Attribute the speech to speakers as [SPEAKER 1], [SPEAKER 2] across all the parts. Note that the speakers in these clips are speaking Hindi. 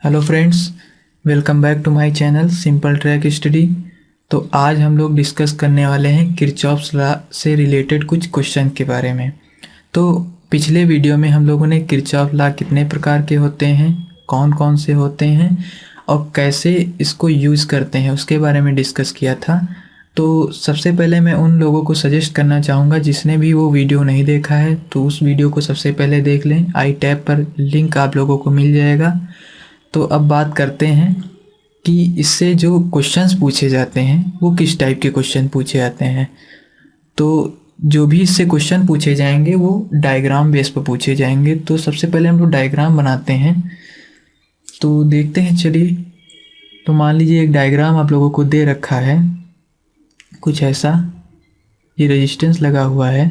[SPEAKER 1] Hello friends, welcome back to my channel simple track study. तो आज हम लोग डिस्कस करने वाले हैं किरचॉफ्स लॉ से रिलेटेड कुछ क्वेश्चन के बारे में। तो पिछले वीडियो में हम लोगों ने किरचॉफ लॉ कितने प्रकार के होते हैं, कौन कौन से होते हैं और कैसे इसको यूज़ करते हैं उसके बारे में डिस्कस किया था। तो सबसे पहले मैं उन लोगों को सजेस्ट करना चाहूँगा जिसने भी वो वीडियो नहीं देखा है तो उस वीडियो को सबसे पहले देख लें। आई टैब पर लिंक आप लोगों को मिल जाएगा। तो अब बात करते हैं कि इससे जो क्वेश्चंस पूछे जाते हैं वो किस टाइप के क्वेश्चन पूछे जाते हैं। तो जो भी इससे क्वेश्चन पूछे जाएंगे वो डायग्राम बेस पर पूछे जाएंगे। तो सबसे पहले हम लोग डायग्राम बनाते हैं, तो देखते हैं। चलिए, तो मान लीजिए एक डायग्राम आप लोगों को दे रखा है कुछ ऐसा। ये रेजिस्टेंस लगा हुआ है,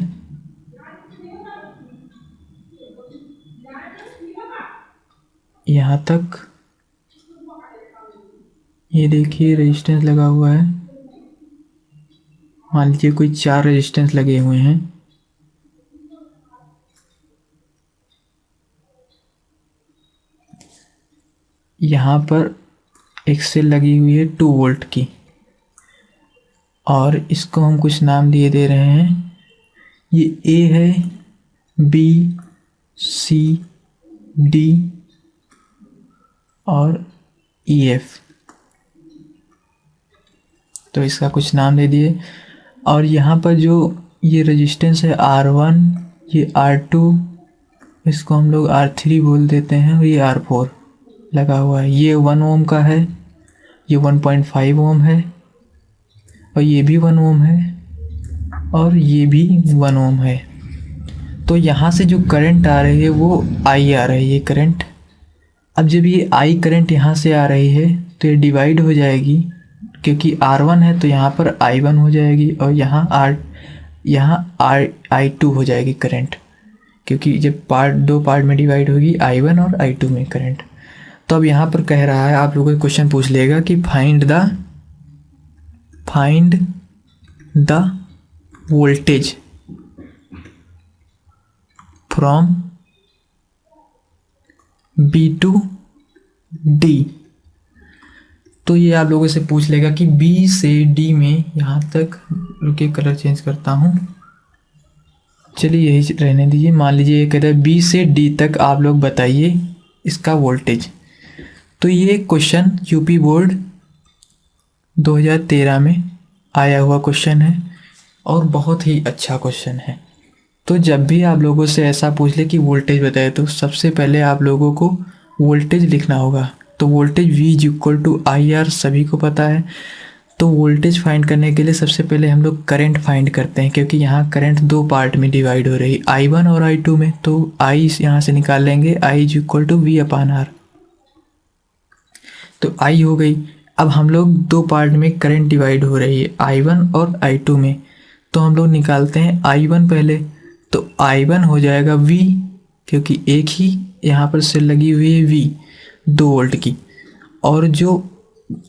[SPEAKER 1] यहाँ तक ये देखिए रेजिस्टेंस लगा हुआ है। मान लीजिए कोई 4 रेजिस्टेंस लगे हुए हैं। यहाँ पर एक सेल लगी हुई है 2 वोल्ट की और इसको हम कुछ नाम दिए दे रहे हैं। ये ए है, बी, सी, डी और ई एफ। तो इसका कुछ नाम दे दिए। और यहाँ पर जो ये रेजिस्टेंस है R1, ये R2, इसको हम लोग R3 बोल देते हैं और ये R4 लगा हुआ है। ये 1 ओम का है, ये 1.5 ओम है और ये भी 1 ओम है और ये भी 1 ओम है। तो यहाँ से जो करंट आ रही है वो I आ रही है करंट। अब जब ये I करंट यहाँ से आ रही है तो ये डिवाइड हो जाएगी, क्योंकि R1 है तो यहाँ पर I1 हो जाएगी और यहाँ I2 हो जाएगी करंट, क्योंकि जब दो पार्ट में डिवाइड होगी I1 और I2 में करंट। तो अब यहाँ पर कह रहा है, आप लोगों को क्वेश्चन पूछ लेगा कि find the voltage from B to D। तो ये आप लोगों से पूछ लेगा कि B से D में यहाँ तक, रुकिए कलर चेंज करता हूँ। चलिए यही रहने दीजिए। मान लीजिए ये कहता है B से D तक आप लोग बताइए इसका वोल्टेज। तो ये क्वेश्चन यूपी बोर्ड 2013 में आया हुआ क्वेश्चन है और बहुत ही अच्छा क्वेश्चन है। तो जब भी आप लोगों से ऐसा पूछ ले कि वोल्टेज बताए तो सबसे पहले आप लोगों को वोल्टेज लिखना होगा। तो voltage V is equal to IR सभी को पता है। तो वोल्टेज फाइंड करने के लिए सबसे पहले हम लोग करंट फाइंड करते हैं, क्योंकि यहाँ करंट 2 पार्ट में डिवाइड हो रही है, I1 और I2 में। तो I यहाँ से निकाल लेंगे, I is equal to V/R। तो I हो गई। अब हम लोग 2 पार्ट में करंट डिवाइड हो रही है, I1 और I2 में। तो हम लोग निकालते हैं I1 पहले। तो I1 हो जाएगा V, क्योंकि एक ही यहाँ पर सेल लगी हुई है V 2 वोल्ट की। और जो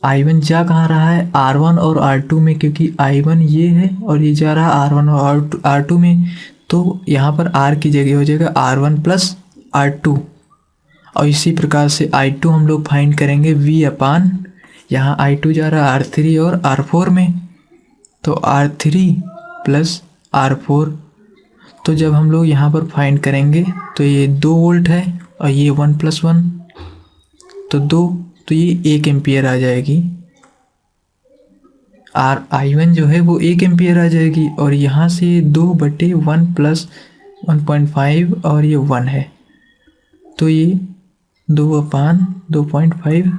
[SPEAKER 1] I1 जा कहाँ रहा है, R1 और R2 में, क्योंकि I1 ये है और ये जा रहा है R1 और R2 में। तो यहाँ पर R की जगह हो जाएगा R1 प्लस R2। और इसी प्रकार से I2 हम लोग फाइंड करेंगे V/, यहाँ I2 जा रहा है R3 और R4 में, तो R3 प्लस R4। तो जब हम लोग यहाँ पर फाइंड करेंगे तो ये 2 वोल्ट है और ये 1 + 1 तो 2, तो ये 1 एम्पियर आ जाएगी। I1 जो है वो 1 एम्पियर आ जाएगी। और यहाँ से 2/1 + 1.5 और ये 1 है, तो ये 2/2.5,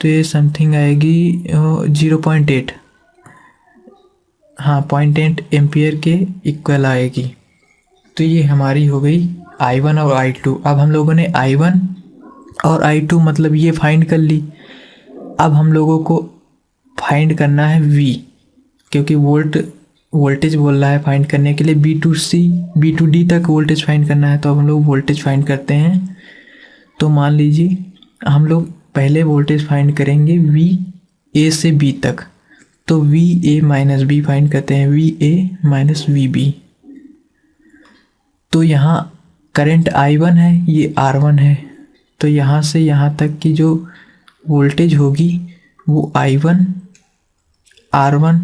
[SPEAKER 1] तो ये समथिंग आएगी 0.8, हाँ 0.8 एम्पियर के इक्वल आएगी। तो ये हमारी हो गई I1 और I2। अब हम लोगों ने I1 और I2 मतलब ये फाइंड कर ली। अब हम लोगों को फाइंड करना है V, क्योंकि वोल्टेज बोल रहा है फाइंड करने के लिए B to C, B to D तक वोल्टेज फाइंड करना है। तो अब हम लोग वोल्टेज फाइंड करते हैं। तो मान लीजिए हम लोग पहले वोल्टेज फाइंड करेंगे V A से B तक। तो VA माइनस B फाइंड करते हैं, VA माइनस VB। तो यहाँ करंट I1 है, ये R1 है, तो यहाँ से यहाँ तक की जो वोल्टेज होगी वो I1 R1,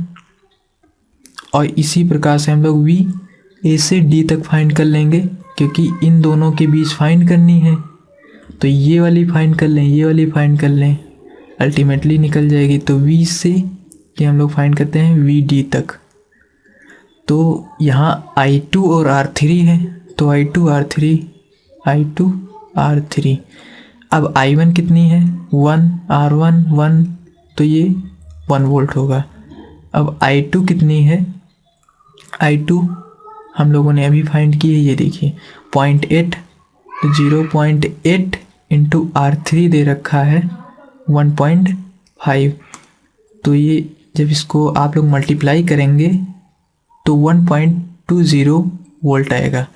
[SPEAKER 1] और इसी प्रकार से हम लोग V A से D तक फाइंड कर लेंगे, क्योंकि इन दोनों के बीच फाइंड करनी है। तो ये वाली फाइंड कर लें, ये वाली फाइंड कर लें, अल्टीमेटली निकल जाएगी। तो V से ये हम लोग फाइंड करते हैं VD तक। तो यहाँ I2 और R3 है, तो I2 R3। अब I1 कितनी है 1, R1 1, तो ये 1 वोल्ट होगा। अब I2 कितनी है, I2 हम लोगों ने अभी फाइंड की है, ये देखिए 0.8, तो 0.8 इंटू R3 दे रखा है 1.5। तो ये जब इसको आप लोग मल्टीप्लाई करेंगे तो 1.20 वोल्ट आएगा।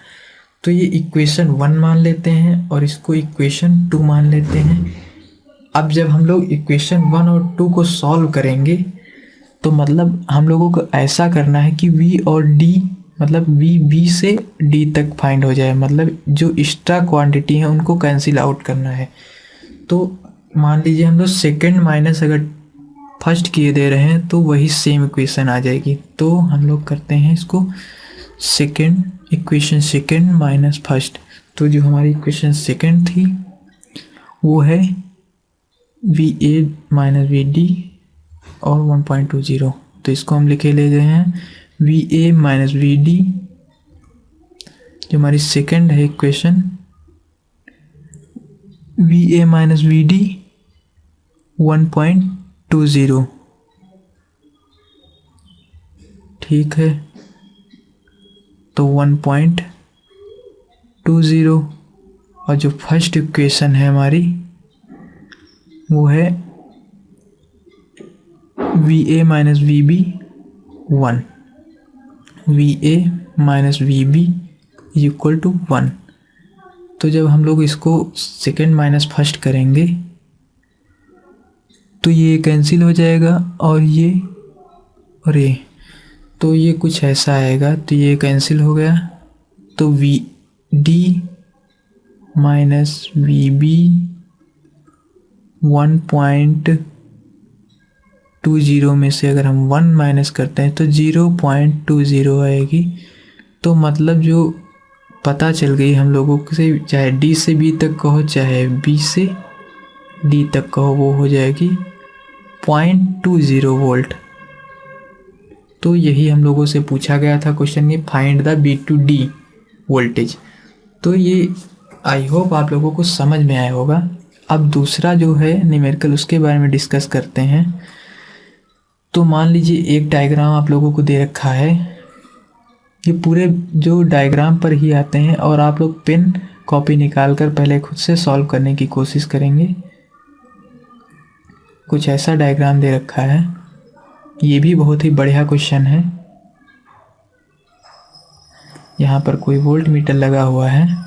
[SPEAKER 1] तो ये इक्वेशन 1 मान लेते हैं और इसको इक्वेशन 2 मान लेते हैं। अब जब हम लोग इक्वेशन 1 और 2 को सॉल्व करेंगे तो मतलब हम लोगों को ऐसा करना है कि V और D, मतलब V B से D तक फाइंड हो जाए, मतलब जो एक्स्ट्रा क्वांटिटी है उनको कैंसिल आउट करना है। तो मान लीजिए हम लोग सेकंड माइनस अगर फर्स्ट किए दे रहे हैं तो वही सेम इक्वेशन आ जाएगी। तो हम लोग करते हैं इसको इक्वेशन सेकंड माइनस फर्स्ट। तो जो हमारी इक्वेशन सेकंड थी वो है VA माइनस VD और 1.20। तो इसको हम लिखे ले गए हैं VA माइनस VD, जो हमारी सेकंड है इक्वेशन, VA माइनस VD 1.20, ठीक है। तो 1.20, और जो फर्स्ट इक्वेशन है हमारी वो है VA minus VB 1, VA minus VB equal to 1। तो जब हम लोग इसको सेकंड माइनस फर्स्ट करेंगे तो ये कैंसिल हो जाएगा और ये और ये, तो ये कुछ ऐसा आएगा। तो ये कैंसिल हो गया, तो VD माइनस VB 1.20 में से अगर हम 1 माइनस करते हैं तो 0.20 आएगी। तो मतलब जो पता चल गई हम लोगों से, चाहे D से B तक कहो चाहे B से D तक कहो, वो हो जाएगी 0.20 वोल्ट। तो यही हम लोगों से पूछा गया था क्वेश्चन में, find the B to D voltage. तो ये आई होप आप लोगों को समझ में आया होगा। अब दूसरा जो है न्यूमेरिकल, उसके बारे में डिस्कस करते हैं। तो मान लीजिए एक डायग्राम आप लोगों को दे रखा है, ये पूरे जो डायग्राम पर ही आते हैं और आप लोग पेन कॉपी निकाल कर पहले खुद से सॉल्व करने की कोशिश करेंगे। कुछ ऐसा डायग्राम दे रखा है, ये भी बहुत ही बढ़िया क्वेश्चन है। यहाँ पर कोई वोल्ट मीटर लगा हुआ है,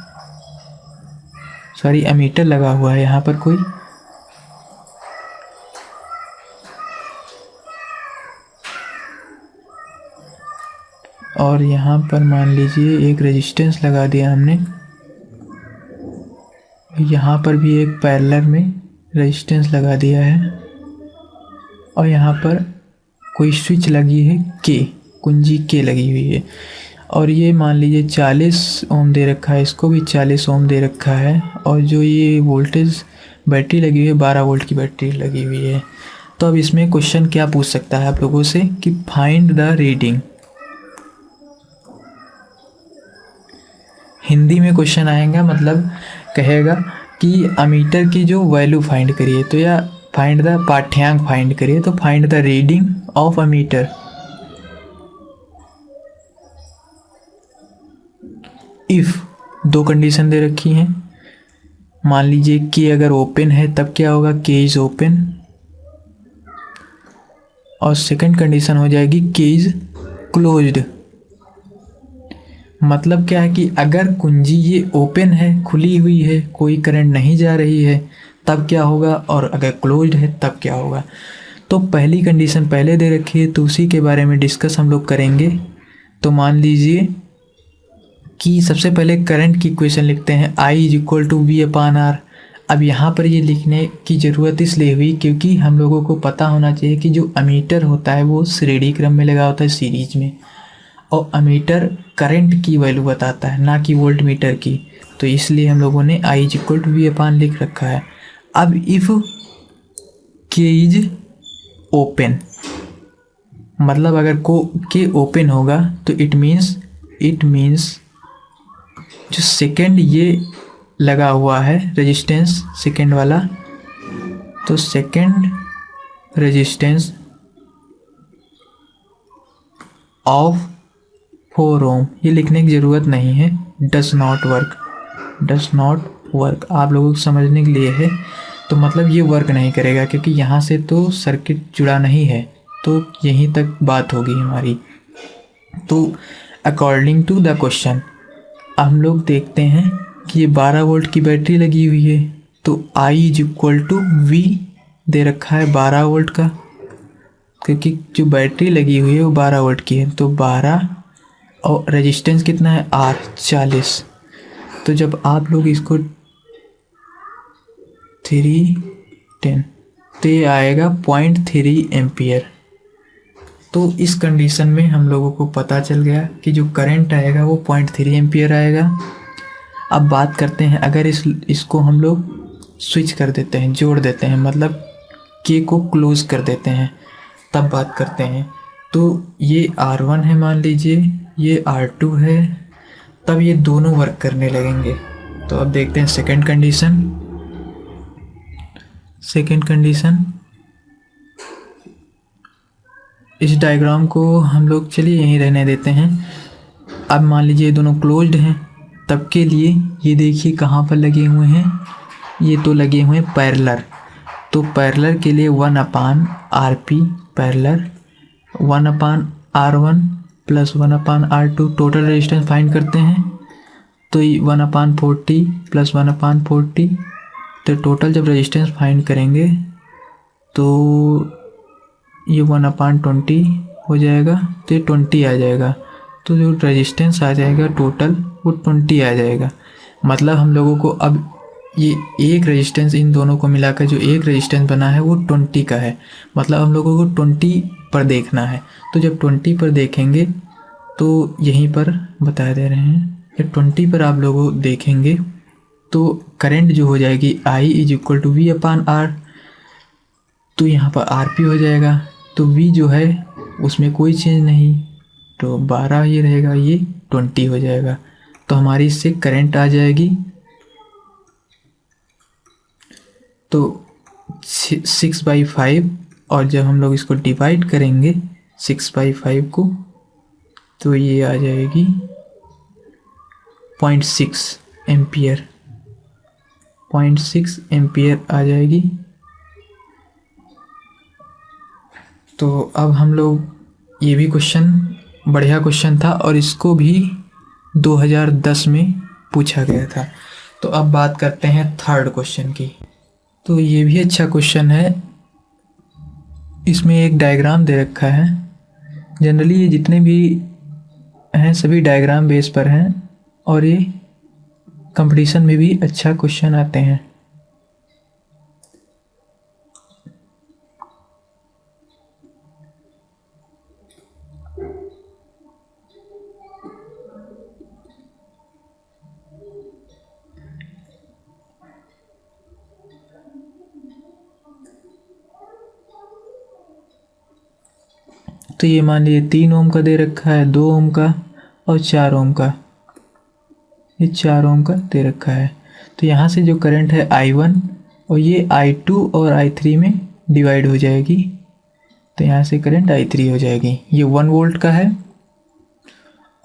[SPEAKER 1] सॉरी एमीटर लगा हुआ है यहाँ पर कोई, और यहाँ पर मान लीजिए एक रेजिस्टेंस लगा दिया हमने, यहाँ पर भी एक पैरेलल में रेजिस्टेंस लगा दिया है, और यहाँ पर कोई स्विच लगी है के, कुंजी के लगी हुई है, और ये मान लीजिए 40 ओम दे रखा है, इसको भी 40 ओम दे रखा है, और जो ये वोल्टेज बैटरी लगी हुई है 12 वोल्ट की बैटरी लगी हुई है। तो अब इसमें क्वेश्चन क्या पूछ सकता है आप लोगों से कि फाइंड द रीडिंग। हिंदी में क्वेश्चन आएगा, मतलब कहेगा कि अमीटर की जो वैल्यू फाइंड करिए, तो या फाइंड द पाठ्यांक फाइंड करिए, तो find the reading of ammeter if दो कंडीशन दे रखी हैं। मान लीजिए कि अगर ओपन है तब क्या होगा, के इज ओपन, और सेकंड कंडीशन हो जाएगी के इज क्लोज्ड। मतलब क्या है कि अगर कुंजी ये ओपन है, खुली हुई है, कोई करंट नहीं जा रही है, तब क्या होगा, और अगर क्लोज्ड है तब क्या होगा। तो पहली कंडीशन पहले दे रखी है, तो उसी के बारे में डिस्कस हम लोग करेंगे। तो मान लीजिए कि सबसे पहले करंट की इक्वेशन लिखते हैं, I is equal to V upon R। अब यहाँ पर ये लिखने की ज़रूरत इसलिए हुई क्योंकि हम लोगों को पता होना चाहिए कि जो अमीटर होता है वो श्रेणी क्रम में लगा होता है सीरीज में, और अमीटर करंट की वैल्यू बताता है ना कि वोल्ट मीटर की। तो इसलिए हम लोगों ने I equal to V upon लिख रखा है। अब इफ़ के इज ओपन, मतलब अगर को के ओपन होगा तो इट मीन्स जो सेकेंड ये लगा हुआ है रेजिस्टेंस सेकेंड वाला, तो सेकेंड रेजिस्टेंस ऑफ 4 ओम, ये लिखने की ज़रूरत नहीं है, डस नॉट वर्क आप लोगों को समझने के लिए है। तो मतलब ये वर्क नहीं करेगा क्योंकि यहाँ से तो सर्किट जुड़ा नहीं है, तो यहीं तक बात होगी हमारी। तो अकॉर्डिंग टू द क्वेश्चन हम लोग देखते हैं कि ये 12 वोल्ट की बैटरी लगी हुई है, तो I is equal to V दे रखा है 12 वोल्ट का, क्योंकि जो बैटरी लगी हुई है वो 12 वोल्ट की है। तो 12 और रेजिस्टेंस कितना है R 40। तो जब आप लोग इसको 310 तो ये आएगा 0.3 एम्पियर। तो इस कंडीशन में हम लोगों को पता चल गया कि जो करंट आएगा वो 0.3 एम्पियर आएगा। अब बात करते हैं, अगर इसको हम लोग स्विच कर देते हैं, जोड़ देते हैं, मतलब के को क्लोज कर देते हैं, तब बात करते हैं। तो ये R1 है मान लीजिए, ये R2 है, तब ये दोनों वर्क करने लगेंगे। तो अब देखते हैं सेकंड कंडीशन। इस डायग्राम को हम लोग चलिए यहीं रहने देते हैं। अब मान लीजिए ये दोनों क्लोज्ड हैं, तब के लिए ये देखिए कहाँ पर लगे हुए हैं, ये तो लगे हुए हैं पैरेलल। तो पैरेलल के लिए 1/RP parallel, 1/R1 plus 1/R2 total resistance find करते हैं। तो 1/40 प्लस 1/40, तो टोटल जब रेजिस्टेंस फाइंड करेंगे तो ये 1/20 हो जाएगा, तो ये 20 आ जाएगा। तो जो रेजिस्टेंस आ जाएगा टोटल वो 20 आ जाएगा। मतलब हम लोगों को अब ये एक रेजिस्टेंस इन दोनों को मिलाकर जो एक रेजिस्टेंस बना है वो 20 का है। मतलब हम लोगों को 20 पर देखना है। तो जब 20 पर देखेंगे तो यहीं पर बता दे रहे हैं, जब 20 पर आप लोग देखेंगे तो करंट जो हो जाएगी I is equal to V upon R. तो यहाँ पर RP हो जाएगा, तो V जो है उसमें कोई चेंज नहीं, तो 12 ये रहेगा, ये 20 हो जाएगा। तो हमारी इससे करंट आ जाएगी तो 6/5, और जब हम लोग इसको डिवाइड करेंगे 6/5 को तो ये आ जाएगी 0.6 एम्पियर, 0.6 एम्पियर आ जाएगी। तो अब हम लोग ये भी क्वेश्चन बढ़िया क्वेश्चन था और इसको भी 2010 में पूछा गया था। तो अब बात करते हैं थर्ड क्वेश्चन की। तो ये भी अच्छा क्वेश्चन है, इसमें एक डायग्राम दे रखा है। जनरली ये जितने भी हैं सभी डायग्राम बेस पर हैं और ये कंपटीशन में भी अच्छा क्वेश्चन आते हैं। तो ये मान लीजिए 3 ओम का दे रखा है, 2 ओम का और 4 ओम का, ये 4 ओम का दे रखा है। तो यहाँ से जो करंट है I1 और ये I2 और I3 में डिवाइड हो जाएगी, तो यहाँ से करंट I3 हो जाएगी। ये 1 वोल्ट का है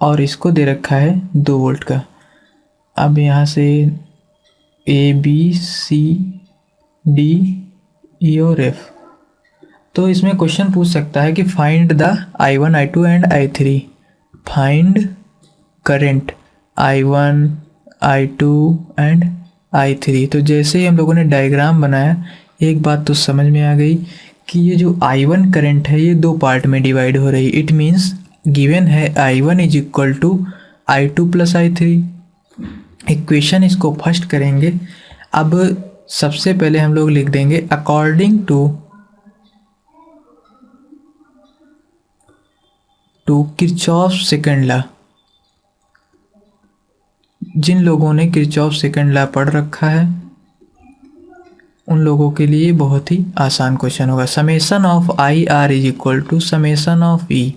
[SPEAKER 1] और इसको दे रखा है 2 वोल्ट का। अब यहाँ से ABCD E और F, तो इसमें क्वेश्चन पूछ सकता है कि find the I1 I2 and I3, find current I1 I2 and I3। तो जैसे ही हम लोगों ने डायग्राम बनाया एक बात तो समझ में आ गई कि ये जो I1 करंट है ये 2 पार्ट में डिवाइड हो रही है। इट मीन्स गिवन है I1 is equal to I2 plus I3। Equation इसको फर्स्ट करेंगे। अब सबसे पहले हम लोग लिख देंगे according to Kirchhoff second law. जिन लोगों ने किरचॉफ सेकंड लॉ पढ़ रखा है उन लोगों के लिए बहुत ही आसान क्वेश्चन होगा। Summation of I R is equal to summation of E.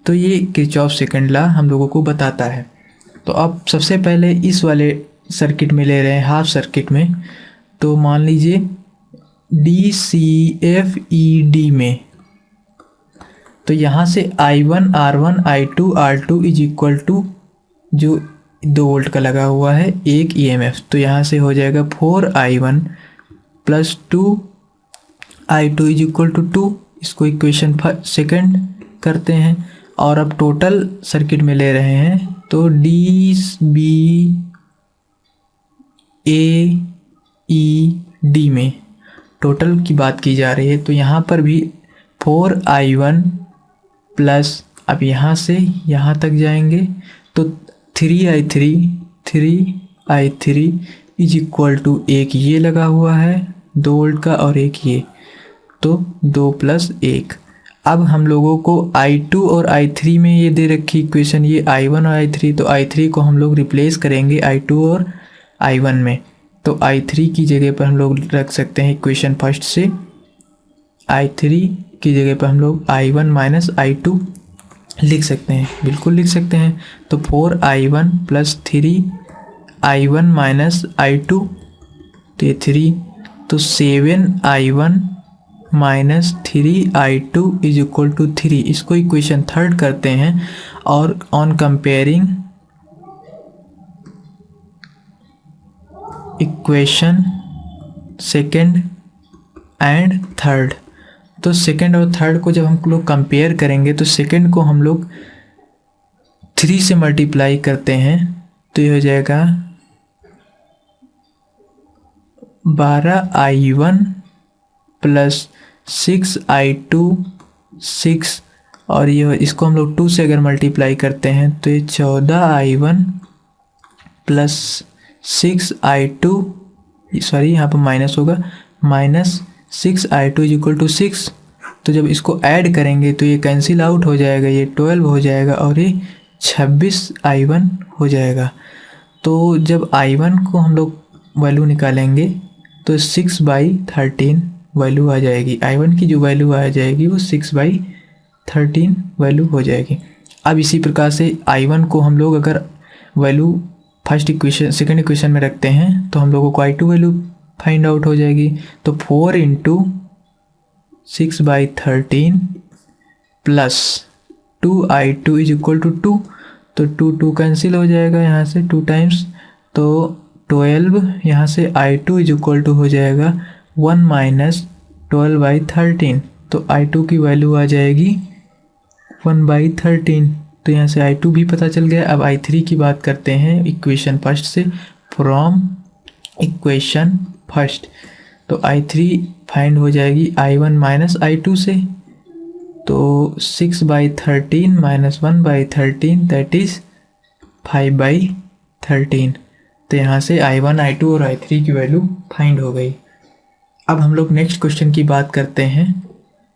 [SPEAKER 1] तो ये किरचॉफ सेकंड लॉ हम लोगों को बताता है। तो अब सबसे पहले इस वाले सर्किट में ले रहे हैं, हाफ सर्किट में। तो मान लीजिए D C F E D में, तो यहाँ से I1 R1 I2 R2 is equal to जो 2 वोल्ट का लगा हुआ है एक EMF, तो यहाँ से हो जाएगा 4I1 plus 2I2 is equal to 2। इसको इक्वेशन सेकंड करते हैं और अब टोटल सर्किट में ले रहे हैं। तो डी बी ए ई डी में टोटल की बात की जा रही है। तो यहाँ पर भी 4I1 प्लस, अब यहाँ से यहाँ तक जाएंगे तो 3I3 इज इक्वल टू एक ये लगा हुआ है 2 वोल्ट का और एक ये, तो 2 प्लस 1। अब हम लोगों को I2 और I3 में ये दे रखी इक्वेशन, ये I1 और I3, तो I3 को हम लोग रिप्लेस करेंगे I2 और I1 में। तो I3 की जगह पर हम लोग रख सकते हैं इक्वेशन फर्स्ट से, I3 की जगह पर हम लोग I1 माइनस I2 लिख सकते हैं, बिल्कुल लिख सकते हैं। तो 4I1 plus 3I1 minus I2, तो ये 3, तो 7I1 minus 3I2 is equal to 3। इसको इक्वेशन थर्ड करते हैं और on comparing equation second and third, तो सेकेंड और थर्ड को जब हम लोग कंपेयर करेंगे तो सेकेंड को हम लोग 3 से मल्टीप्लाई करते हैं तो ये हो जाएगा 12I1 प्लस 6I2 6, और ये इसको हम लोग 2 से अगर मल्टीप्लाई करते हैं तो ये 14I1 प्लस 6I2, सॉरी यहाँ पर माइनस होगा, minus 6I2 is equal to 6। तो जब इसको ऐड करेंगे तो ये कैंसिल आउट हो जाएगा, ये 12 हो जाएगा और ये 26I1 हो जाएगा। तो जब I1 को हम लोग वैल्यू निकालेंगे तो 6/13 वैल्यू आ जाएगी। I1 की जो वैल्यू आ जाएगी वो 6/13 वैल्यू हो जाएगी। अब इसी प्रकार से I1 को हम लोग अगर value first equation second equation में रखते हैं तो हम लोगों को I2 वैल्यू फाइंड आउट हो जाएगी। तो 4 into 6/13 plus 2I2 is equal to 2, तो 2 कैंसिल हो जाएगा यहाँ से 2 टाइम्स, तो 12 यहाँ से I2 इज इक्वल टू हो जाएगा 1 माइनस 12/13, तो I2 की वैल्यू आ जाएगी 1/13। तो यहाँ से I2 भी पता चल गया। अब I3 की बात करते हैं इक्वेशन फर्स्ट से, फ्रॉम इक्वेशन फर्स्ट, तो I3 फाइंड हो जाएगी I1 माइनस I2 से, तो 6/13 माइनस 1/13 दैट इज 5/13। तो यहाँ से I1 I2 और I3 की वैल्यू फाइंड हो गई। अब हम लोग नेक्स्ट क्वेश्चन की बात करते हैं।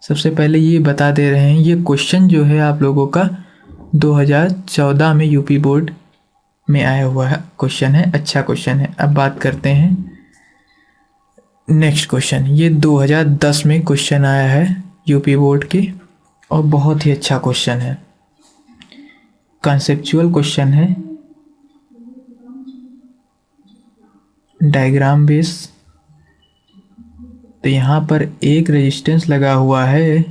[SPEAKER 1] सबसे पहले ये बता दे रहे हैं, ये क्वेश्चन जो है आप लोगों का 2014 में यूपी बोर्ड में आया हुआ है क्वेश्चन है, अच्छा क्वेश्चन है। अब बात करते हैं नेक्स्ट क्वेश्चन। ये 2010 में क्वेश्चन आया है यूपी बोर्ड के और बहुत ही अच्छा क्वेश्चन है, कॉन्सेप्चुअल क्वेश्चन है, डायग्राम बेस। तो यहाँ पर एक रेजिस्टेंस लगा हुआ है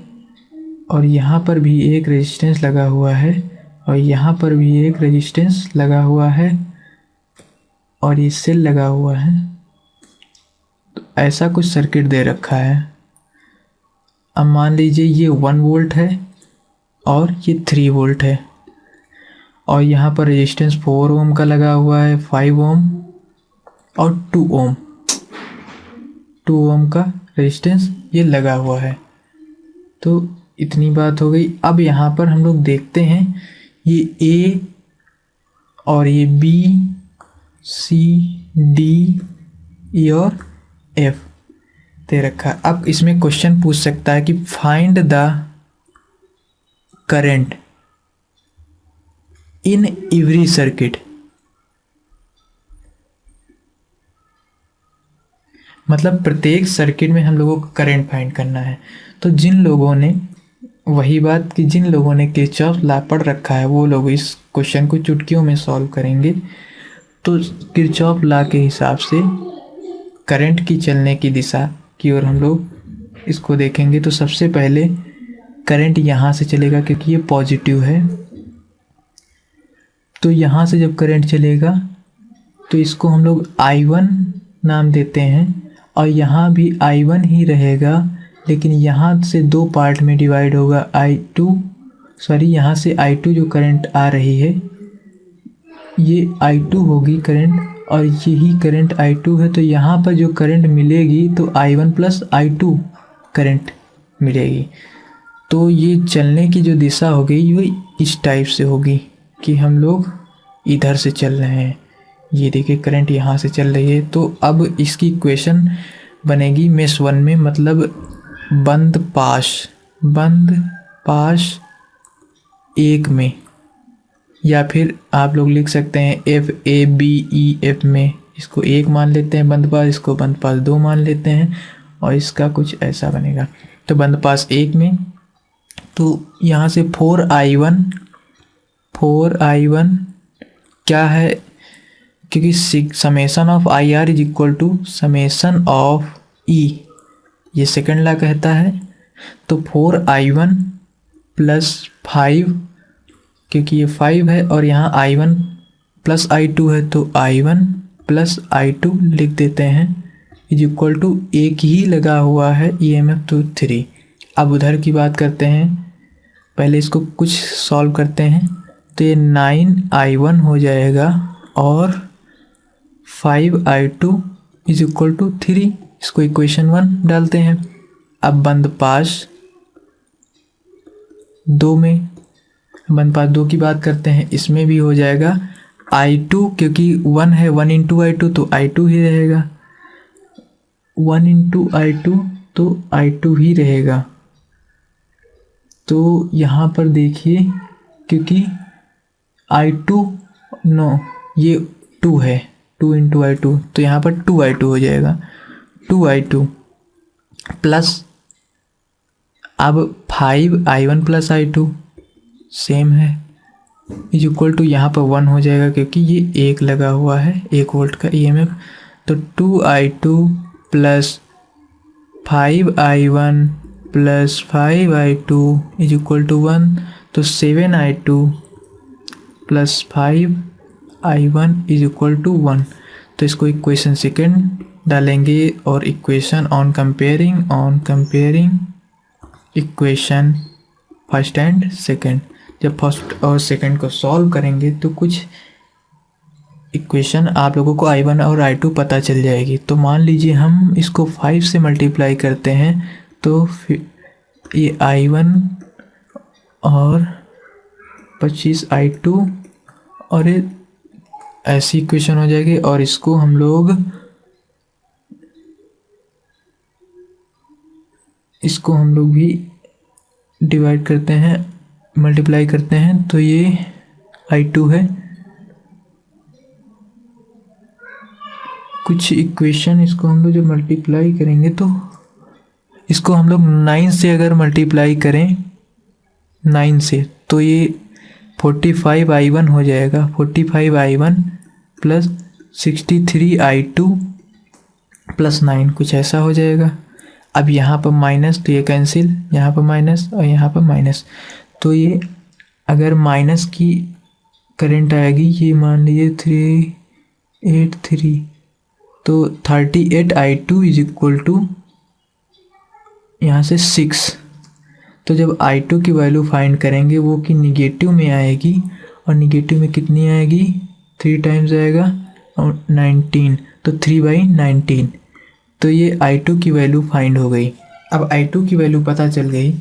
[SPEAKER 1] और यहाँ पर भी एक रेजिस्टेंस लगा हुआ है और यहाँ पर भी एक रेजिस्टेंस लगा हुआ है और ये सेल लगा हुआ है। तो ऐसा कुछ सर्किट दे रखा है। अब मान लीजिए ये 1 वोल्ट है और ये 3 वोल्ट है और यहाँ पर रेजिस्टेंस 4 ओम का लगा हुआ है, 5 ओम और 2 ओम, 2 ओम का रेजिस्टेंस ये लगा हुआ है। तो इतनी बात हो गई। अब यहाँ पर हम लोग देखते हैं ये ए और ये बी सी डी ई और एफ दे रखा है। अब इसमें क्वेश्चन पूछ सकता है कि find the current in every circuit, मतलब प्रत्येक सर्किट में हम लोगों को करंट फाइंड करना है। तो जिन लोगों ने, वही बात कि जिन लोगों ने किरचॉफ लॉ पढ़ रखा है वो लोग इस क्वेश्चन को चुटकियों में सॉल्व करेंगे। तो किरचॉफ लॉ के हिसाब से करंट की चलने की दिशा की ओर हम लोग इसको देखेंगे। तो सबसे पहले करंट यहाँ से चलेगा क्योंकि ये पॉजिटिव है, तो यहाँ से जब करंट चलेगा तो इसको हम लोग I1 नाम देते हैं, और यहाँ भी I1 ही रहेगा, लेकिन यहाँ से दो पार्ट में डिवाइड होगा। यहाँ से I2 जो करंट आ रही है ये I2 होगी करंट, और यही करंट I2 है। तो यहाँ पर जो करंट मिलेगी तो I1 प्लस I2 करंट मिलेगी। तो ये चलने की जो दिशा होगी वो इस टाइप से होगी कि हम लोग इधर से चल रहे हैं। ये देखिए करंट यहाँ से चल रही है। तो अब इसकी इक्वेशन बनेगी मेष 1 में, मतलब बंद पाश 1 में, या फिर आप लोग लिख सकते हैं FABEF में। इसको 1 मान लेते हैं बंद पास, इसको बंद पास 2 मान लेते हैं, और इसका कुछ ऐसा बनेगा। तो बंद पास 1 में, तो यहाँ से 4I1 क्या है, क्योंकि summation of IR is equal to summation of E, ये सेकंड लॉ कहता है। तो 4I1 प्लस 5, क्योंकि ये 5 है और यहाँ I1 प्लस I2 है, तो I1 प्लस I2 लिख देते हैं इज इक्वल टू, एक ही लगा हुआ है EMF तो 3। अब उधर की बात करते हैं, पहले इसको कुछ सॉल्व करते हैं। तो ये 9I1 हो जाएगा और 5I2 इज इक्वल टू 3। इसको इक्वेशन 1 डालते हैं। अब बंद पास 2 में, बंद पास 2 की बात करते हैं, इसमें भी हो जाएगा I2, क्योंकि 1 है, 1 इंटू I2 तो I2 ही रहेगा, 1 इंटू I2 तो I2 ही रहेगा। तो यहाँ पर देखिए, क्योंकि I2 ये 2 है, 2 इंटू I2 तो यहाँ पर 2I2 हो जाएगा। 2I2 प्लस अब 5I1 प्लस I2 सेम है इज इक्वल टू, यहाँ पर 1 हो जाएगा क्योंकि ये 1 लगा हुआ है, 1 वोल्ट का EMF। तो 2I2 plus 5I1 plus 5I2 is equal to 1। तो 7I2 plus 5I1 is equal to 1। तो इसको इक्वेशन सेकेंड डालेंगे और equation on comparing equation first and second. जब फर्स्ट और सेकेंड को सॉल्व करेंगे तो कुछ इक्वेशन आप लोगों को I1 और I2 पता चल जाएगी। तो मान लीजिए हम इसको 5 से मल्टीप्लाई करते हैं, तो फिर ये I1 और 25I2 और ये ऐसी इक्वेशन हो जाएगी। और इसको हम लोग भी डिवाइड करते हैं, मल्टीप्लाई करते हैं, तो ये I2 है। कुछ इक्वेशन इसको हम लोग जो मल्टीप्लाई करेंगे, तो इसको हम लोग 9 से अगर मल्टीप्लाई करें 9 से, तो ये 45I1 हो जाएगा। 45I1 प्लस 63I2 प्लस 9, कुछ ऐसा हो जाएगा। अब यहाँ पर माइनस, तो ये कैंसिल, यहाँ पर माइनस और यहाँ पर माइनस। तो ये अगर माइनस की करंट आएगी, ये मान लीजिए 383, तो 38I2 इज इक्वल टू यहाँ से 6। तो जब I2 की वैल्यू फाइंड करेंगे वो कि निगेटिव में आएगी, और निगेटिव में कितनी आएगी, 3 टाइम्स आएगा और 19, तो 3/19। तो ये I2 की वैल्यू फाइंड हो गई। अब I2 की वैल्यू पता चल गई।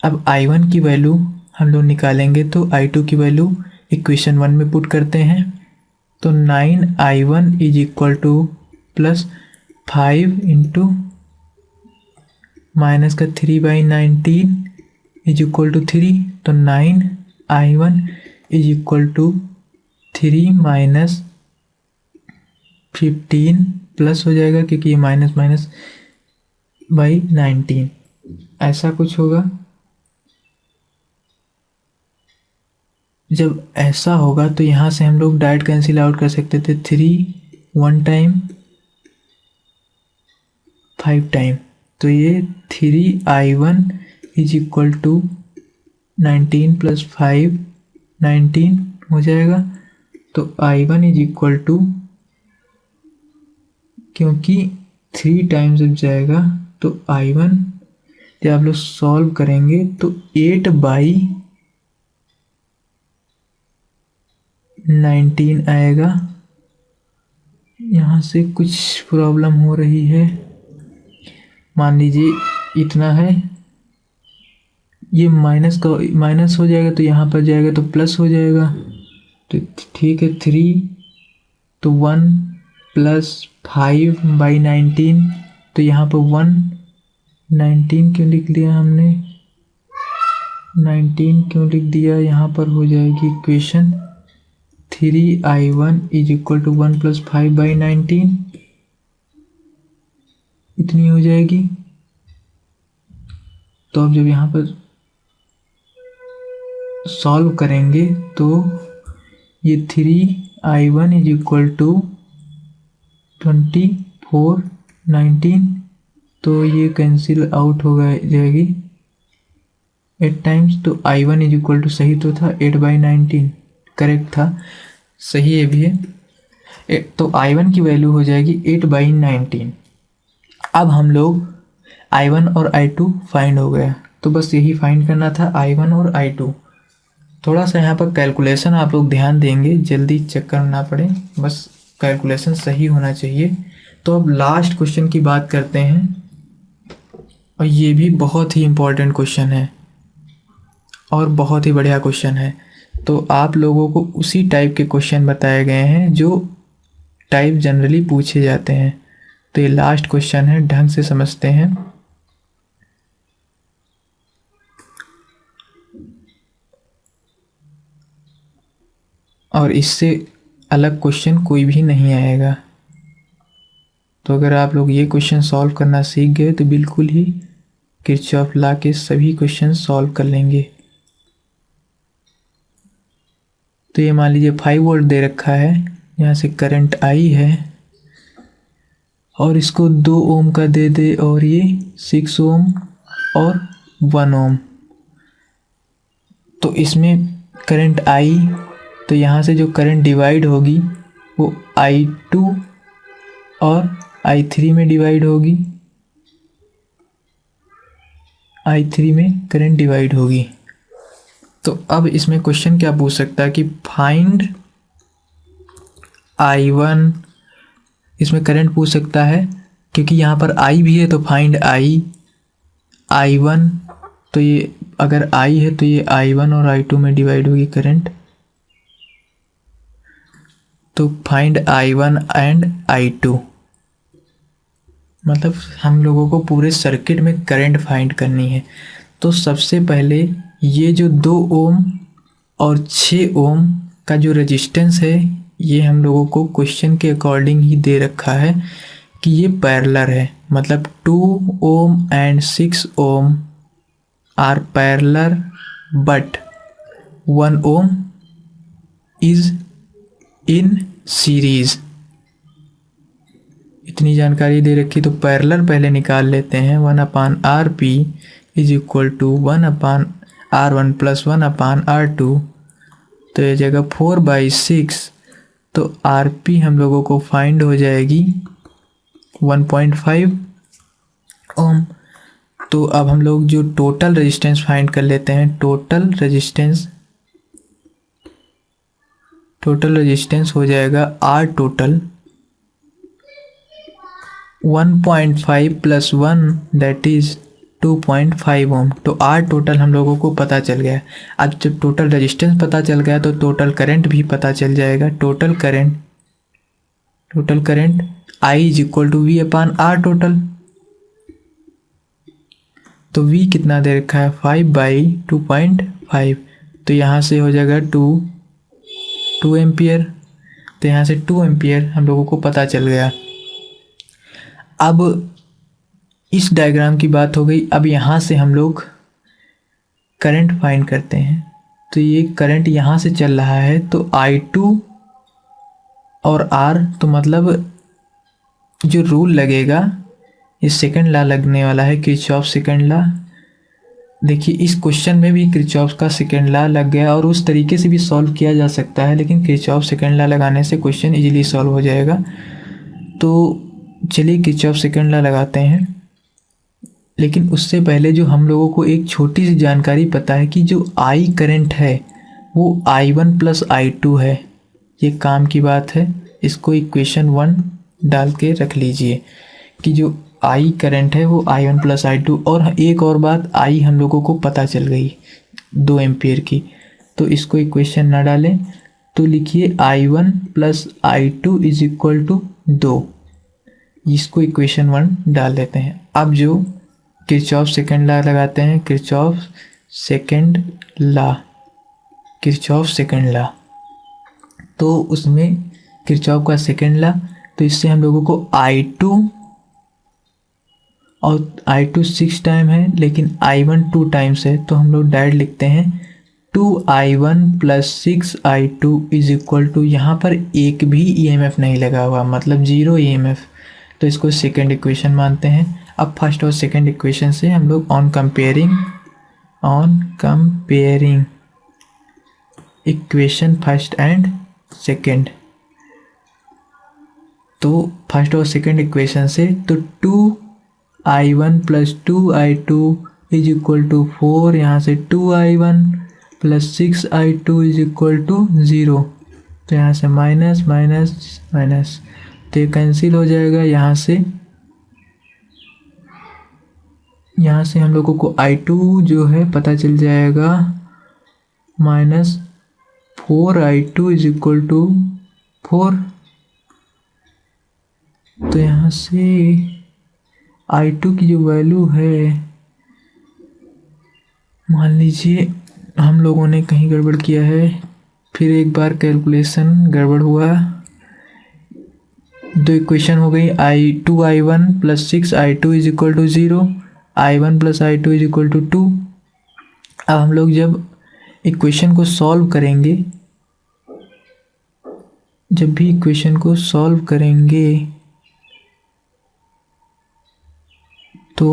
[SPEAKER 1] अब I1 की वैल्यू हम लोग निकालेंगे, तो I2 की वैल्यू इक्वेशन 1 में पुट करते हैं। तो 9I1 is equal to plus 5 into minus का 3/19 इज इक्वल टू 3, तो 9i1 is equal to 3 minus 15 plus हो जाएगा क्योंकि ये माइनस माइनस बाई 19, ऐसा कुछ होगा। जब ऐसा होगा तो यहाँ से हम लोग डायरेक्ट कैंसिल आउट कर सकते थे, 3 1 टाइम 5 टाइम, तो ये 3i1 is equal to 19 plus 5 19 हो जाएगा। तो i1 इज इक्वल टू, क्योंकि 3 टाइम्स जब जाएगा तो i1 जब आप लोग सॉल्व करेंगे तो 8/19 आएगा। यहाँ से कुछ प्रॉब्लम हो रही है, मान लीजिए इतना है, ये माइनस का माइनस हो जाएगा तो यहाँ पर जाएगा तो प्लस हो जाएगा, तो ठीक है 3 तो 1 प्लस 5/19, तो यहाँ पर 19 क्यों लिख लिया हमने, 19 क्यों लिख दिया, यहाँ पर हो जाएगी equation 3i1 is equal to 1 plus 5/19, इतनी हो जाएगी। तो अब जब यहाँ पर सॉल्व करेंगे तो ये 3i1 इज इक्वल टू 24/19, तो ये कैंसिल आउट हो जाएगी 8 टाइम्स, तो i1 इज इक्वल टू सही तो था 8/19, करेक्ट था, सही है भी है, तो i1 की वैल्यू हो जाएगी 8/19। अब हम लोग i1 और i2 फाइंड हो गया, तो बस यही फाइंड करना था, i1 और i2। थोड़ा सा यहाँ पर कैलकुलेशन आप लोग ध्यान देंगे, जल्दी चेक करना ना पड़े, बस कैलकुलेशन सही होना चाहिए। तो अब लास्ट क्वेश्चन की बात करते हैं, और ये भी बहुत ही इम्पोर्टेंट क्वेश्चन है और बहुत ही बढ़िया क्वेश्चन है। तो आप लोगों को उसी टाइप के क्वेश्चन बताए गए हैं जो टाइप जनरली पूछे जाते हैं। तो ये लास्ट क्वेश्चन है, ढंग से समझते हैं। और इससे अलग क्वेश्चन कोई भी नहीं आएगा। तो अगर आप लोग ये क्वेश्चन सॉल्व करना सीख गए तो बिल्कुल ही किरचॉफ लॉ के सभी क्वेश्चन सॉल्व कर लेंगे। तो ये मान लीजिए 5 वोल्ट दे रखा है, यहाँ से करंट आई है, और इसको 2 ओम का दे दे, और ये 6 ओम और 1 ओम। तो इसमें करंट आई, तो यहाँ से जो करंट डिवाइड होगी वो i2 और i3 में डिवाइड होगी, i3 में करंट डिवाइड होगी। तो अब इसमें क्वेश्चन क्या पूछ सकता है कि फाइंड i1, इसमें करंट पूछ सकता है, क्योंकि यहाँ पर i भी है तो फाइंड i1, तो ये अगर i है तो ये i1 और i2 में डिवाइड होगी करंट, तो फाइंड i1 एंड i2, मतलब हम लोगों को पूरे सर्किट में करंट फाइंड करनी है। तो सबसे पहले ये जो 2 ओम और 6 ओम का जो रेजिस्टेंस है, ये हम लोगों को क्वेश्चन के अकॉर्डिंग ही दे रखा है कि ये पैरेलल है, मतलब 2 ohm and 6 ohm are parallel but 1 ohm is in series. इतनी जानकारी दे रखी, तो पैरेलल पहले निकाल लेते हैं। 1/RP is equal to 1/R1 plus 1/R2, तो ये जगह 4/6, तो RP हम लोगों को फाइंड हो जाएगी 1.5 ओम। तो अब हम लोग जो टोटल रेजिस्टेंस फाइंड कर लेते हैं। टोटल रेजिस्टेंस हो जाएगा R total 1.5 plus 1 that is 2.5 ओम। तो R टोटल हम लोगों को पता चल गया। अब जब टोटल रेजिस्टेंस पता चल गया तो टोटल करंट भी पता चल जाएगा। Total current total current I is equal to V upon R total. तो V कितना दे रखा है 5/2.5, तो यहाँ से हो जाएगा 2 एम्पियर। तो यहाँ से 2 एम्पियर हम लोगों को पता चल गया। अब इस डायग्राम की बात हो गई। अब यहाँ से हम लोग करंट फाइंड करते हैं। तो ये करंट यहाँ से चल रहा है, तो I2 और R, तो मतलब जो रूल लगेगा, ये सेकंड लॉ लगने वाला है, किरचॉफ सेकंड लॉ। देखिए इस क्वेश्चन में भी किरचॉफ का सेकंड लॉ लग गया, और उस तरीके से भी सॉल्व किया जा सकता है, लेकिन किरचॉफ सेकंड लॉ लगाने से क्वेश्चन इजीली सॉल्व हो जाएगा। तो चलिए किरचॉफ सेकंड लॉ लगाते हैं। लेकिन उससे पहले जो हम लोगों को एक छोटी सी जानकारी पता है कि जो I करंट है वो I1 प्लस I2 है। ये काम की बात है, इसको इक्वेशन 1 डाल के रख लीजिए कि जो I करंट है वो I1 प्लस I2। और एक और बात, I हम लोगों को पता चल गई 2 एम्पियर की, तो इसको इक्वेशन ना डालें, तो लिखिए I1 plus I2 is equal to 2। इसको इक्वेशन 1 डाल देते हैं। अब जो किरचॉफ सेकंड लॉ लगाते हैं, किरचॉफ सेकंड लॉ, तो उसमें किरचॉफ का सेकंड लॉ, तो इससे हम लोगों को I2 और I2 6 टाइम है, लेकिन I1 2 टाइम्स है, तो हम लोग डायरेक्ट लिखते हैं 2I1 plus 6I2 is equal to, यहाँ पर एक भी EMF नहीं लगा हुआ, मतलब 0 EMF, तो इसको सेकंड इक्वेशन मानते हैं। अब फर्स्ट और सेकंड इक्वेशन से हम लोग on comparing equation first and second, तो फर्स्ट और सेकंड इक्वेशन से, तो 2I1 plus 2I2 is equal to 4, यहाँ से 2I1 plus 6I2 is equal to 0, तो यहाँ से माइनस माइनस माइनस, तो ये कैंसिल हो जाएगा। यहाँ से हम लोगों को I2 जो है पता चल जाएगा minus 4I2 is equal to 4, तो यहाँ से I2 की जो वैल्यू है, मान लीजिए हम लोगों ने कहीं गड़बड़ किया है, फिर एक बार कैलकुलेशन गड़बड़ हुआ, 2 इक्वेशन हो गई, 2I1 plus 6I2 is equal to 0, I1 plus I2 is equal to 2। अब हम लोग जब इक्वेशन को सॉल्व करेंगे, जब भी इक्वेशन को सॉल्व करेंगे तो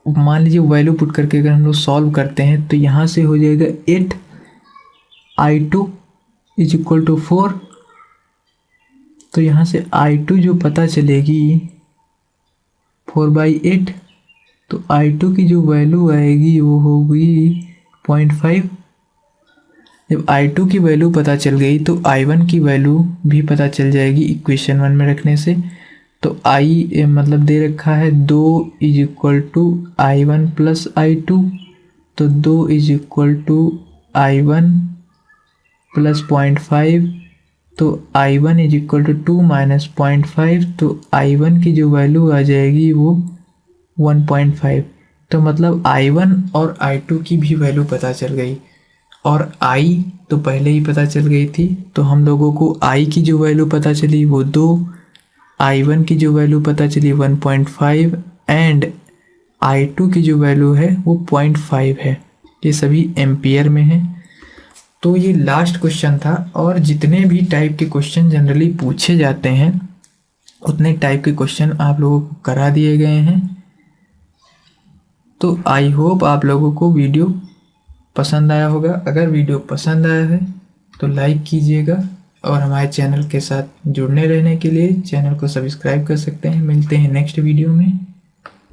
[SPEAKER 1] मान लीजिए वैल्यू पुट करके अगर हम लोग सॉल्व करते हैं, तो यहाँ से हो जाएगा 8I2 इज इक्वल टू 4, तो यहाँ से I2 जो पता चलेगी 4/8, तो I2 की जो वैल्यू आएगी वो होगी 0.5। जब I2 की वैल्यू पता चल गई तो I1 की वैल्यू भी पता चल जाएगी इक्वेशन 1 में रखने से। तो I मतलब दे रखा है 2 is equal to I1 plus I2, तो 2 is equal to I1 plus 0.5, तो I1 is equal to 2 minus 0.5, तो I1 की जो वैल्यू आ जाएगी वो 1.5। तो मतलब I1 और I2 की भी वैल्यू पता चल गई, और I तो पहले ही पता चल गई थी, तो हम लोगों को I की जो वैल्यू पता चली वो 2, I1 की जो वैल्यू पता चली 1.5 एंड I2 की जो वैल्यू है वो 0.5 है। ये सभी एम्पियर में है। तो ये लास्ट क्वेश्चन था, और जितने भी टाइप के क्वेश्चन जनरली पूछे जाते हैं उतने टाइप के क्वेश्चन आप लोगों को करा दिए गए हैं। तो आई होप आप लोगों को वीडियो पसंद आया होगा। अगर वीडियो पसंद आया है तो लाइक कीजिएगा, और हमारे चैनल के साथ जुड़ने रहने के लिए चैनल को सब्सक्राइब कर सकते हैं। मिलते हैं नेक्स्ट वीडियो में।